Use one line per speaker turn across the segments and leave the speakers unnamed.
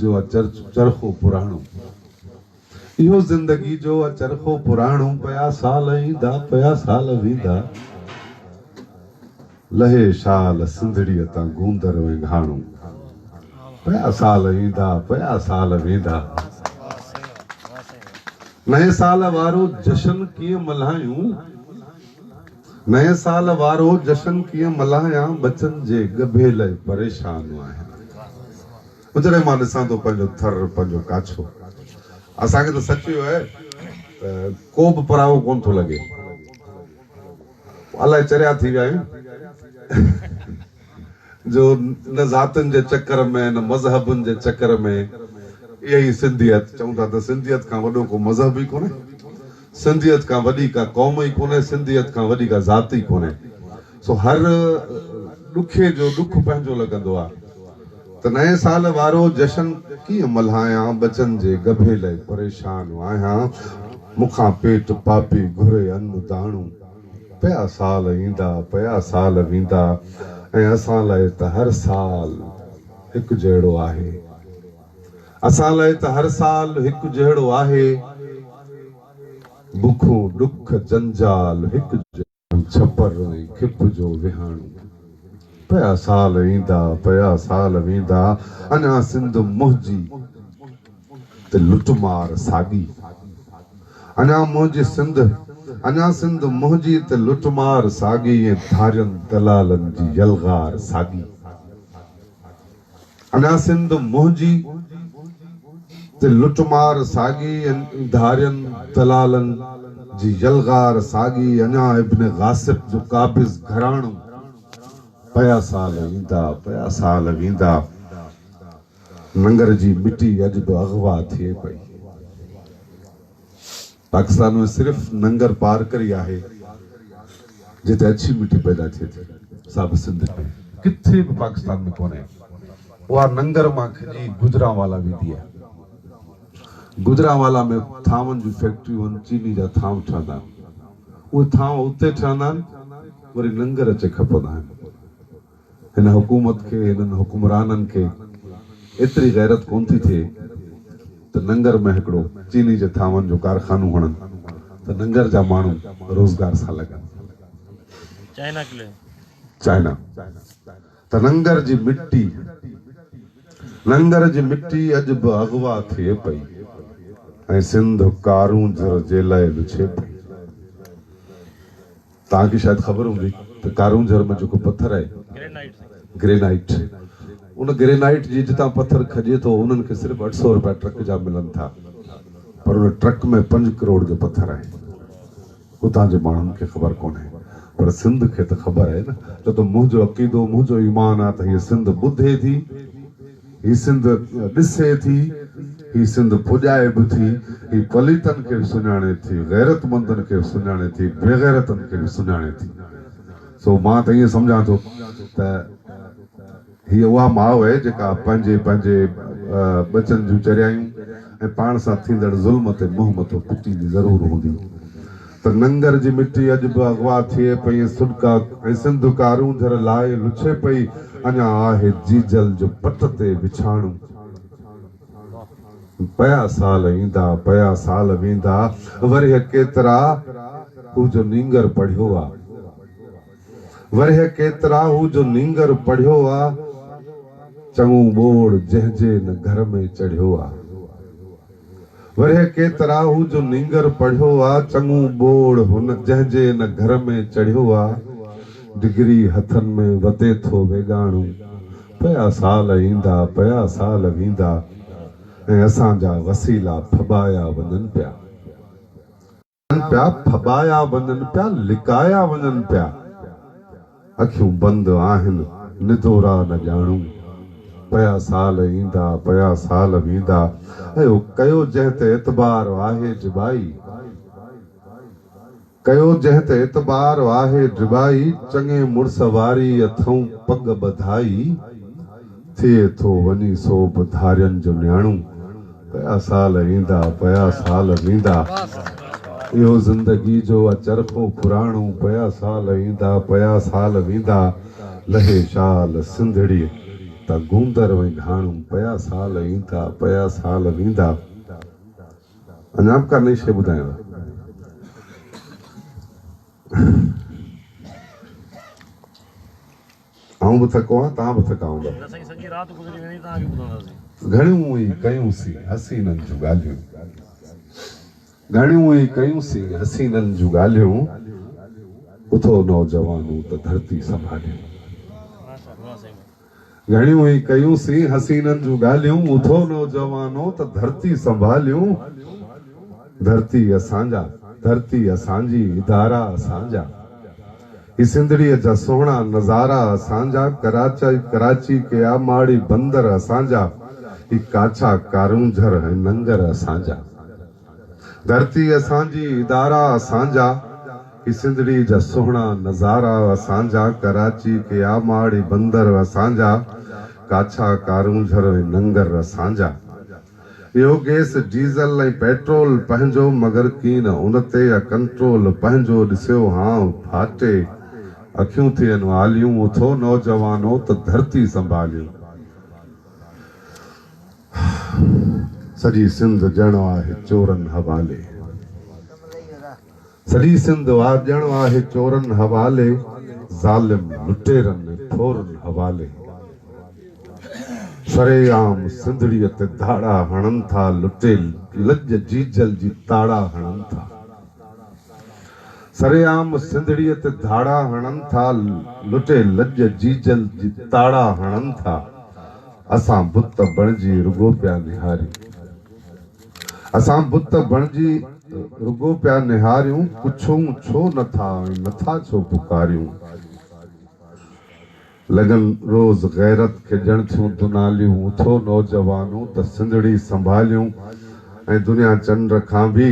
जो चरखो पुराणो इहो ज़िंदगी जो चरखो पुराणो पया साल ईंदा पया साल वींदा लहे शाल सिंधड़ीअ तां गूंदर वेंघाणो पया साल ईंदा पया साल वेंदा नए साल वारो जशन कीअं मल्हायूं नए साल वारो जशन कीअं मल्हायां बचन जे गभे लाइ परेशान आहियां उजड़े मां ॾिसां थो पंहिंजो थर पंहिंजो काछो असांखे त सच इहो आहे को बि परावो कोन थो लॻे अलाए चरिया थी विया आहियूं जो न ज़ातुनि जे चकर में न मज़हबुनि जे चकर में इहा ई सिंधियत चऊं था त सिंधियत खां वॾो को मज़हब ई कोन्हे सिंधियत खां वॾी का क़ौम ई कोन्हे सिंधियत खां वॾी का ज़ात ई कोन्हे सो हर ॾुखे जो ॾुख पंहिंजो लॻंदो आहे त नए साल वारो जशन कीअं मल्हायां बचन जे गभे लाइ परेशान आहियां मूंखां पेट पापी घुरे अन्न दाणो पया साल ईंदा पया साल वेंदा ऐं असां लाइ त हर साल हिकु जहिड़ो आहे असां लाइ त हर साल हिकु जहिड़ो आहे बुखूं ॾुख जंजाल हिकु छपर ऐं खिप जो विहाणो पया साल ईंदा पया साल वेंदा अञा सिंध मुंहिंजी त लुटमार साॻी अञा सिंध मुंहिंजी त लुटमार साॻी ऐं धारियनि दलालनि जी यलगार साॻी अञा सिंध मुंहिंजी त लुटमार साॻी ऐं धारियनि दलालनि जी यलगार साॻी अञा इब्न गासिब जो काबिज़ घराणो पया साल ईंदा पया साल वेंदा नंगर जी मिट्टी अॼु बि अगवा थिए पई पाकिस्तान में सिर्फ़ नंगर पार करी आहे जिते अच्छी मिट्टी पैदा थिए थी साब सिंध में किथे बि पाकिस्तान में कोन्हे उहा नंगर मां खणी गुजरांवाला वेंदी आहे गुजरांवाला में थांवनि जूं फैक्ट्रियूं आहिनि चीनी जा थांव ठहंदा आहिनि उहे थांव उते ठहंदा आहिनि वरी लंगर अचे खपंदा आहिनि हिन हुकूमत खे हिननि हुकुमराननि खे एतिरी गैरत कोन थी थिए त नंगर में हिकिड़ो चीनी जे थांवनि जो कारखानो हणनि त नंगर जा माण्हू रोज़गार सां लॻनि चाइना त नंगर जी मिट्टी अॼु बि अगवा थिए पई ऐं सिंध कारूंझर जे लाइ विछे पई तव्हांखे शायदि ख़बर हूंदी त कारूंझर में जेको पत्थर आहे ग्रेनाइट उन ग्रेनाइट जी जितां पत्थर खजे थो उन्हनि खे सिर्फ़ु 800 रुपया ट्रक जा मिलनि था पर उन ट्रक में 5 करोड़ जो पत्थर आहे उतां जे माण्हुनि खे ख़बर कोन्हे पर सिंध खे त ख़बर आहे न छो त मुंहिंजो अक़ीदो मुंहिंजो ईमान आहे त हीअ सिंध ॿुधे थी हीअ सिंध ॾिसे थी हीअ सिंध पुॼाए बि थी हीअ पलीतनि खे बि सुञाणे थी गैरतमंदनि खे बि सुञाणे थी बेगैरतनि खे बि सुञाणे थी सो मां त ईअं सम्झां थो त हीअ उहा माउ आहे जेका पंहिंजे बचनि जूं चरियायूं ऐं पाण सां थींदड़ ज़ुल्म ते मुंहुं मथो पिटींदी ज़रूरु हूंदी त नंगर जी मिट्टी अॼु बि अगवा थिए पई ऐं सिंध कारूंझर लाइ लुछे पई अञा आहे जीजल जो पट ते विछाणो पया साल ईंदा पया साल वेंदा वरी केतिरा हू जो नींगर पढ़ियो आहे वरी केतिरा हू जो नींगर पढ़ियो आहे चङो ॿोड़ जंहिंजे न घर में चढ़ियो आहे वरी केतिरा हू जो नींगर पढ़ियो आहे चङो ॿोड़ हुन जंहिंजे न घर में चढ़ियो आहे डिग्री हथनि में वते थो वेगाणो पया साल ईंदा पया साल वेंदा ऐं असांजा वसीला फबाया वञनि पिया फबाया वञनि पिया लिकाया वञनि पिया अखियूं बंदि आहिनि निदोरा न ॼाणूं पया साल ईंदा पया साल वेंदा अयो कयो जंहिं ते एतबार आहे जिबाई कयो जंहिं ते एतबार आहे जिबाई चङे मुड़स वारी अथऊं पग ॿधाई थिए थो वञी सो बि धारियनि जो न्याणो पया साल ईंदा पया साल वेंदा इहो ज़िंदगी जो चरखो पुराणो पया साल ईंदा पया साल वेंदा लहे शाल सिंधड़ी त गूंदर में घाणू पया साल ईंदा पया साल वींदा। अञा बि कान्हे शइ ॿुधायांव। आऊं बि थको आहियां, तव्हां बि थका हूंदव। घणियूं ई कयूंसीं हसीननि जूं ॻाल्हियूं, घणियूं ई कयूंसीं हसीननि जूं ॻाल्हियूं, उथो नौजवानूं त धरती संभालियूं। घणियूं ई कयूंसीं हसीननि जूं ॻाल्हियूं, उथो नौजवानो त धरती संभालियूं। धरती असांजा, धरती असांजी, इदारा असांजा, ही सिंधड़ीअ जा सुहिणा नज़ारा असांजा, कराची के आमाड़ी बंदर असांजा, ही काछा कारूंझर ऐं नंगर असांजा। धरती असांजी, इदारा असांजा, ही सिंधड़ी जा सुहिणा नज़ारा असांजा, कराची के आमाड़ी बंदर असांजा, काछा कारूंझर ऐं नंगर असांजा। इहो गैस डीज़ल ऐं पेट्रोल पंहिंजो, मगर कीन उन ते कंट्रोल पंहिंजो। ॾिसियो हां फाटे अखियूं थियनि वालियूं, उथो नौजवानो त धरती संभालियूं। सॼी सिंध ॼण आहे चोरनि हवाले, सॼी सिंध ॼण आहे चोरनि हवाले, ज़ालिम लुटेरनि ठोरनि हवाले। शरेआम सिंधड़ीअ ते धाड़ा हणनि था, लुटे लज जीजल जी ताड़ा हणनि था। सरेआम सिंधड़ीअ ते धाड़ा हणनि था, लुटे लज जीजल जी ताड़ा हणनि था। असां बुत बणिजी रुगो पिया निहारियूं, असां बुत बणिजी रुगो पिया निहारियूं, पुछूं छो नथा नथा छो पुकारियूं। लगन रोज़ गैरत के ॼण थियूं दुनालियूं, उथो नौजवानों त सिंधड़ी संभालियूं। ऐं दुनिया चंड खां बि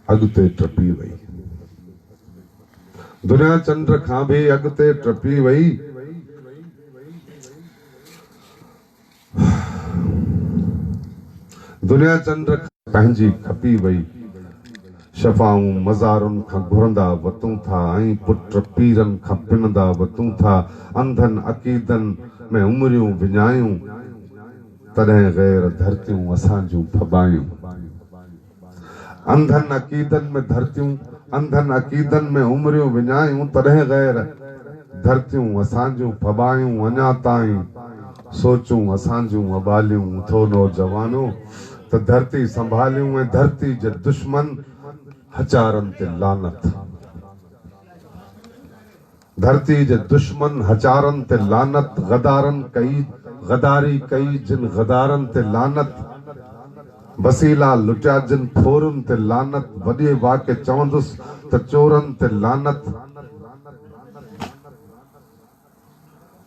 अॻिते टपी वई, दुनिया चंड खां बि अॻिते टपी वई। दुनिया चंड पंहिंजी खपी वई। शफ़ाऊं मज़ारुनि खां घुरंदा वतूं था, ऐं पुट पीरनि खां पिनंदा वतूं था। अंधनि अक़ीदनि में उमिरियूं विञायूं, तॾहिं गैर धरतियूं असांजूं फबायूं। अंधनि अक़ीदनि में धरतियूं, अंधनि अक़ीदनि में उमिरियूं विञायूं, तॾहिं गैर धरतियूं असांजूं फबायूं। अञा ताईं सोचूं असांजूं अबालियूं, उथो नौजवानो त धरती संभालियूं। ऐं धरती जे दुश्मन हचारनि ते लानत, धरती जे दुश्मन हचारनि ते लानत। गदारनि कई गदारी कई जिन गदारनि ते लानत, वसीला लुटिया जिन फोरुनि ते लानत। वॾे वाके चवंदुसि त चोरनि ते लानत।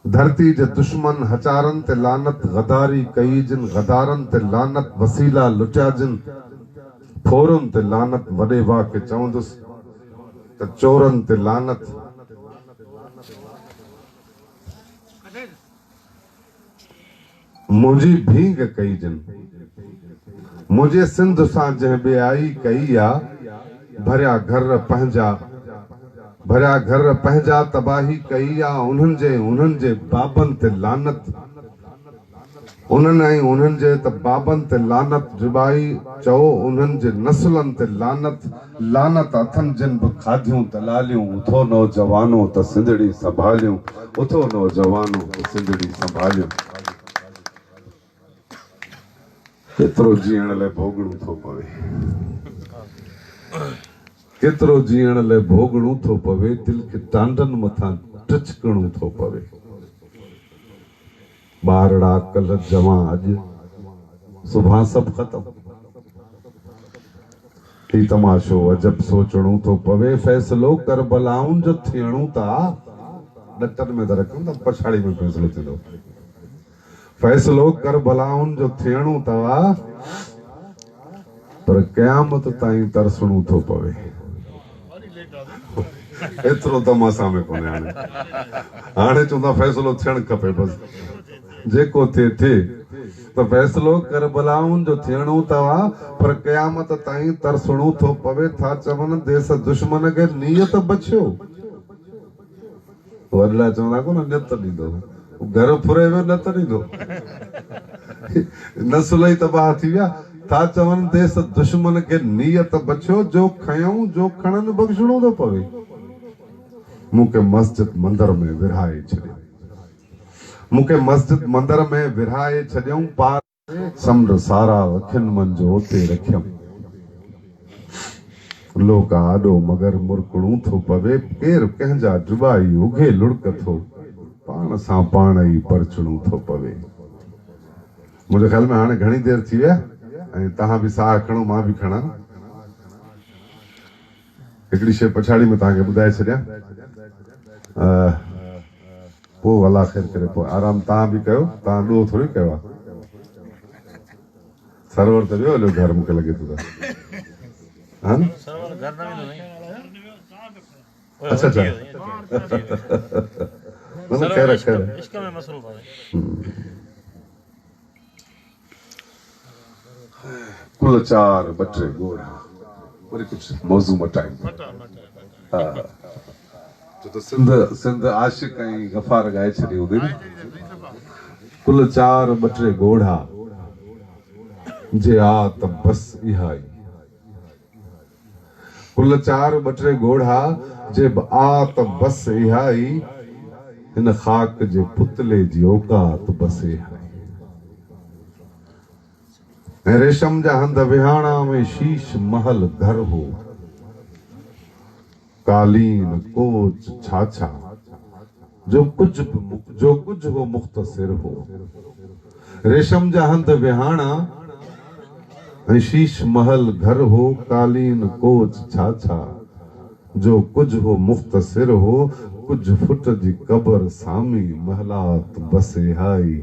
धरती जे दुश्मन हचारनि ते लानत, गदारी कई जिन गदारनि ते लानत। वसीला लुटिया जिन फोरुनि ते लानत। वॾे वाके चवंदुसि त चोरनि ते लानत। मुंहिंजी भींग कई जिन, मुंहिंजे सिंध सां जंहिं ॿियाई कई आ। भरिया घर पंहिंजा, भरिया घर पंहिंजा तबाही कई आ। उन्हनि जे बाबनि ते लानत, उन्हनि ऐं उन्हनि जे त बाबनि ते लानत। जुबाई चओ उन्हनि जे नस्लनि ते लानत। लानत अथनि जिन बि खाधियूं दलालियूं, उथो नौजवानो त सिंधड़ी संभालियूं। उथो नौजवानो त सिंधड़ी संभालियूं। केतिरो जीअण लाइ भोगणो थो पवे, केतिरो जीअण लाइ भोगणो थो पवे। दिलि खे टांडनि मथां टिचकणो थो पवे। ॿारड़ा कल जवां अॼु, सुभां सभु ख़तम। ही तमाशो अजब सोचणो थो पवे। फ़ैसिलो करबलाउनि जो थियणो था। ॾटनि में त रखूं त पछाड़ी में फ़ैसिलो थींदो। फ़ैसिलो करबलाउनि जो थियणो तवा, पर क़यामत ताईं तरसणो थो पवे। एतिरो त मां सामे कोन्हे। हाणे चवंदा फ़ैसिलो थियणु खपे, बसि जेको थिए थिए। त फ़ैसिलो करबलाउनि जो थियणो तवा, पर क़यामत ताईं तरसणो थो पवे। था चवनि देस दुश्मन खे नियत बचियो। वॾला चवंदा कोन नियत ॾींदो, घर फुरे वियो न तरींदो नस्ल ई तबाह थी विया था चवनि देस दुश्मन खे नियत बचियो जो खयूं जो खणनि बख़्शणो थो पवे मूंखे मस्जिद मंदर में विरहाए छॾियो मूंखे मस्जिद मंदर में विरहाए छॾियऊं पार समुंड सारा अखियुनि मंझि उते रखियमि लोक आॾो मगर मुरकणो थो पवे केरु कंहिंजा जुबाई उघे लुड़क थो पाण सां पाण ई परचणो थो पवे मुंहिंजे ख़्याल में हाणे घणी देरि थी वई ऐं तव्हां बि साह खणो मां बि खणां हिकिड़ी शइ पछाड़ी में तव्हांखे ॿुधाए छॾियां पोइ अलाह ख़ैर करे पोइ आराम तव्हां बि कयो तव्हां ॾोह थोरी कयो आहे सरवर त वियो हलियो घर मूंखे लॻे थो हा न अच्छा अच्छा खैर कुल 4 बटे गोड़ा वरी कुछ मौजू मटाइम तो सिंध आशिक ऐं गफ़ार गाए छॾी हूंदी न कुल 4 बटे गोड़ा जे आ त बस इहा ई कुल 4 बटे गोड़ा जे आ त बस इहा ई हिन खाक जे पुतले जी औकात बस इहा ऐं रेशम जा हंध विहाणा में शीश महल घर हो कालीन कोच छाछा जो कुछ हो मुख्तसिर हो रेशम जा हंध विहाणा ऐं शीश महल घर हो कालीन कोच छाछा जो कुछ हो मुख्तसिर हो कुछ फुट जी कबर सामी महलात बस हाई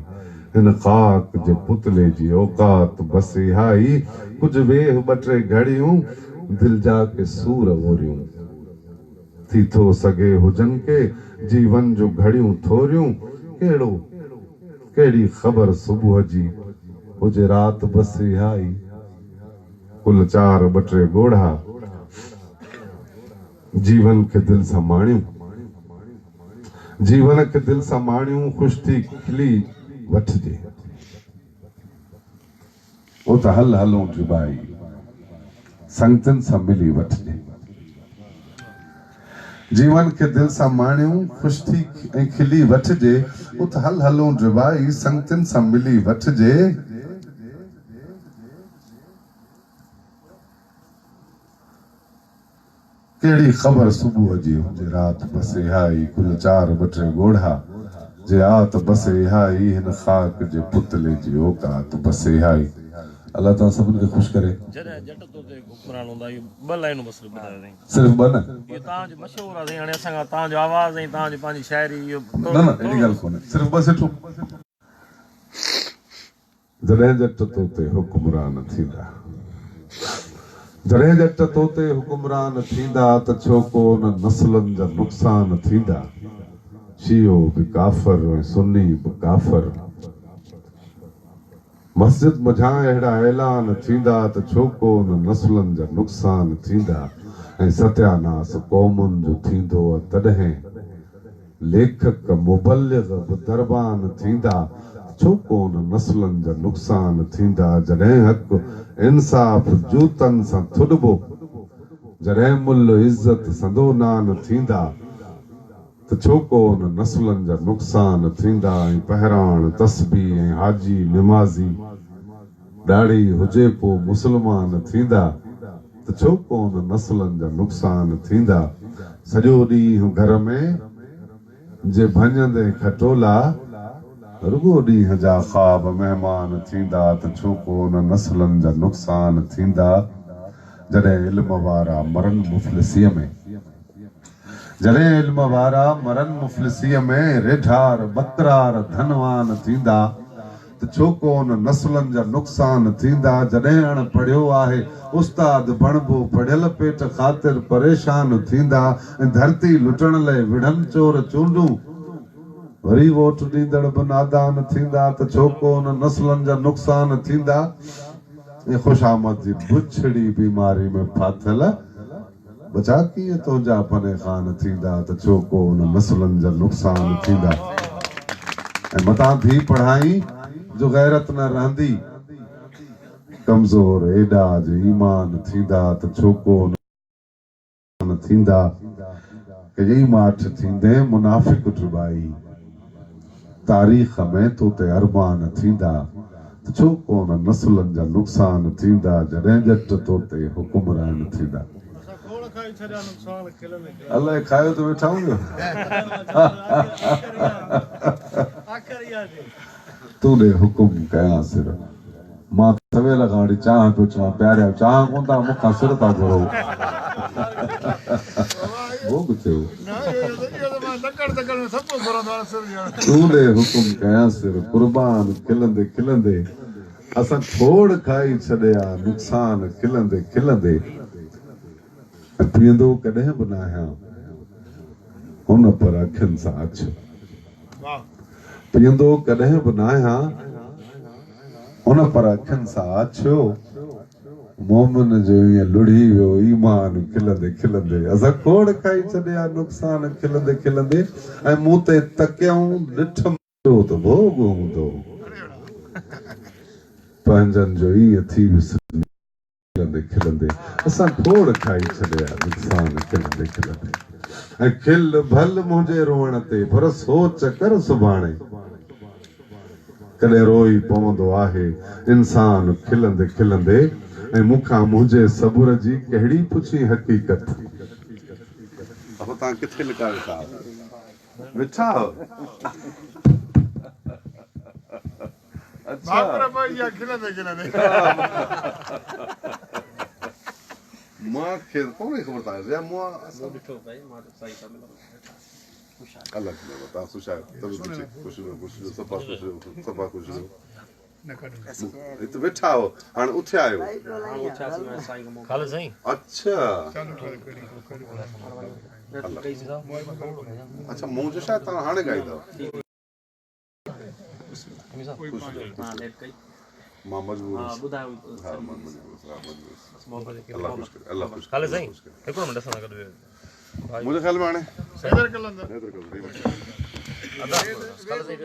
हिन खाक जे पुतले जी औकात बस हाई कुछ वेह बटे घड़ियूं दिल जाके सूर ओरियूं थी थो सगे हुजन के जीवन जो घड़ियूं थोरियूं केड़ी खबर सुबह जी हुजे रात बस हाई कुल 4 बटे गोड़ा जीवन के दिल सां माणियूं जीवन के दिल सां माणियूं खुश थी खिली वठजे ओ त हल हलूं जुबाई संगतन सां मिली वठजे जीवन के दिल सां माणियूं खुश थी ऐं खिली वठजे ओ त हल हलूं जुबाई संगतन सां मिली वठजे केड़ी खबर सुबह जी हुजे रात बस हाई कुल 4 बटे गोड़ा जे आत बस हाई हिन खाक जे पुतले जी औकात बस हाई अल्लाह ताला सबन के खुश करे जरे जट तो ते हुक्मरान हुंदा ये ब लाइनों बस ॿुधायो अथई सिर्फ ब न ये तां जो मशहूर आहे हाणे असां तां जो आवाज ऐं तां जो पंहिंजी शायरी इहो न न एड़ी ॻाल्हि कोन्हे सिर्फ बस सुठो जॾहिं जट तो ते हुक्मरान थींदा जॾहिं जट तो ते हुक्मरान थींदा त छो कोन नस्लनि जा नुक़सान थींदा शियो भी काफर ऐं सुन्नी भी काफर मस्जिद मझां अहिड़ा ऐलान थींदा त छो कोन नस्लनि जा नुक़सान थींदा ऐं सत्यानास क़ौमुनि जो थींदो तॾहिं लेखक मुबल्लिग बि दरबान थींदा छो कोन नस्लनि जा नुक़सान थींदा जॾहिं हक़ इंसाफ़ जूतनि सां थुॾबो जॾहिं मुल्ह इज़त संदो नान थींदा त छो कोन नस्लनि जा नुक़सान थींदा ऐं पहिराण तस्बीह ऐं हाजी निमाज़ी ॾाढ़ी हुजे पोइ मुस्लमान थींदा त छो कोन नस्लनि जा नुक़सान थींदा सॼो ॾींहुं घर में जे भञंदे खटोला रुगो ॾींहं जा ख़्वाब महिमान थींदा त छो कोन नस्लनि जा नुक़सान थींदा जॾहिं इल्म वारा मरन मुफ़लिसीअ में जॾहिं इल्म वारा मरन मुफ़लिसीअ में रेढार बकरार धनवान थींदा त छो कोन नस्लनि जा नुक़सान थींदा जॾहिं अण पढ़ियो आहे उस्ताद बणबो पढ़ियल पेट ख़ातिर परेशान थींदा ऐं धरती लुटण लाइ विढ़नि चोर चूंडूं वरी वोट ॾींदड़ बि नादान थींदा त छो कोन नस्लनि जा नुक़सान थींदा ऐं ख़ुशामद जी बुछड़ी बीमारी में फाथल बचा कीअं तुंहिंजा पने खान थींदा त छो कोन नस्लनि जा नुक़सान थींदा ऐं मतां थी पढ़ाई जो गैरत न रहंदी कमज़ोर एॾा जो ईमान थींदा त छोको न थींदा कई माठ थींदे मुनाफ़िक जुबाई तारीख़ में तो ते अरमान थींदा त छो कोन नस्लनि जा नुक़सान थींदा जॾहिं जट तो ते हुकुमरान थींदा अलाए खायो तो वेठा हूंदो तूं ॾे हुकुम कयां सिर मां सवेल खां वठी चांहि पियो चवां प्यारिया चांहि कोन था मूंखां सिर था घुरो भोग थियो तूं ॾे हुकुम कयां सिर कुर्बान खिलंदे खिलंदे असां खोड़ खाई छॾिया नुक़सान खिलंदे खिलंदे पीअंदो कॾहिं बि न आहियां हुन पर अखियुनि सां अछ पीअंदो कॾहिं बि न आहियां हुन पर अखियुनि सां अछियो मोमिन जो ईअं लुढ़ी वियो ईमान खिलंदे खिलंदे असां खोड़ खाई छॾिया नुक़सान खिलंदे खिलंदे ऐं मूं ते तकियऊं ॾिठमि त भोग हूंदो पंहिंजनि जो ईअं थी विसरी खिलंदे खिलंदे असां खोड़ खाई छॾिया नुक़सान खिलंदे खिलंदे ऐं खिल भल मुंहिंजे रोअण ते पर सोच कर सुभाणे कॾहिं रोई पवंदो आहे इंसान खिलंदे खिलंदे ऐं मूंखां मुंहिंजे सबुर जी कहिड़ी पुछी हक़ीक़त अब तव्हां किथे लिका वेठा वेठा मूंखे कोन्हे ख़बर अलॻि तव्हां सफ़ा ख़ुशि हिते वेठा हो हाणे उथिया आहियो अच्छा अच्छा मूं जो शायदि तव्हां हाणे ॻाईंदव मां मजबूर मुंहिंजे ख़्याल में हाणे